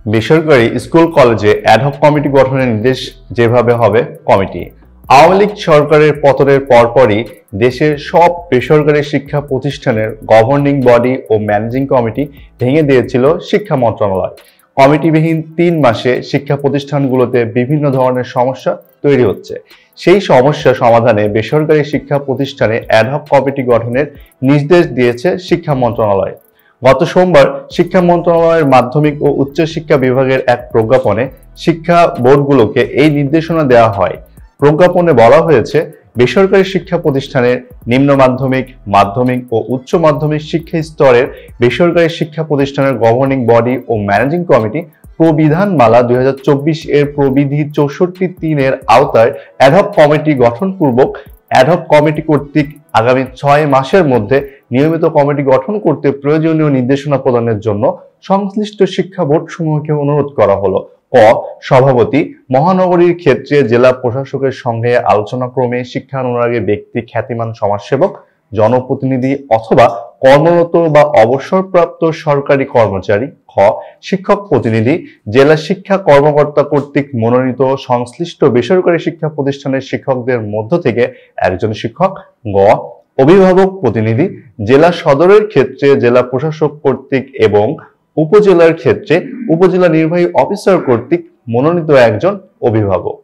বেসরকারি স্কুল কলেজে ad hoc committee গঠনের নির্দেশ যেভাবে হবে কমিটি। আওয়ামী লীগ সরকারের পতনের পরপরই দেশের সব বেসরকারি শিক্ষা প্রতিষ্ঠানের গভর্নিং বডি ও ম্যানেজিং কমিটি ভেঙে দিয়েছিল শিক্ষা মন্ত্রণালয়। কমিটিবিহীন 3 মাসে শিক্ষা প্রতিষ্ঠানগুলোতে বিভিন্ন ধরনের সমস্যা তৈরি হচ্ছে। সেই সমস্যা সমাধানে বেসরকারি শিক্ষা প্রতিষ্ঠানে অ্যাডহক কমিটি গঠনের নির্দেশ দিয়েছে শিক্ষা মন্ত্রণালয়। গত সোমবার শিক্ষা মন্ত্রণালয়ের মাধ্যমিক ও উচ্চশিক্ষা বিভাগের এক প্রজ্ঞাপনে শিক্ষা বোর্ডগুলোকে এই নির্দেশনা দেওয়া হয়। প্রজ্ঞাপনে বলা হয়েছে, বেসরকারি শিক্ষা প্রতিষ্ঠানের নিম্ন মাধ্যমিক, মাধ্যমিক ও উচ্চ মাধ্যমিক শিক্ষা স্তরের বেসরকারি শিক্ষা প্রতিষ্ঠানের গভর্নিং বডি ও ম্যানেজিং কমিটি প্রবিধানমালা 2024 এর প্রবিধি 64(3) এর আওতায় অ্যাডহক কমিটি গঠনপূর্বক অ্যাডহক কমিটি কর্তৃক আগামী 6 মাসের মধ্যে নিয়মিত কমিটি গঠন করতে প্রয়োজনীয় নির্দেশনা প্রদানের জন্য সংশ্লিষ্ট শিক্ষা বোর্ড সমূহকে অনুরোধ করা হলো। ক. সভাপতি মহানগরীর ক্ষেত্রে জেলা প্রশাসকের সঙ্গে আলোচনাক্রমে শিক্ষানুরাগী ব্যক্তি, খ্যাতিমান সমাজসেবক, জনপ্রতিনিধি অথবা কর্মরত বা অবসরপ্রাপ্ত সরকারি কর্মচারী। খ. শিক্ষক প্রতিনিধি জেলা শিক্ষা কর্মকর্তা কর্তৃক মনোনীত সংশ্লিষ্ট বেসরকারি শিক্ষা প্রতিষ্ঠানের শিক্ষকদের মধ্য থেকে একজন শিক্ষক। গ. অভিভাবক প্রতিনিধি জেলা সদরের ক্ষেত্রে জেলা প্রশাসক কর্তৃক এবং উপজেলার ক্ষেত্রে উপজেলা নির্বাহী অফিসার কর্তৃক মনোনীত একজন অভিভাবক।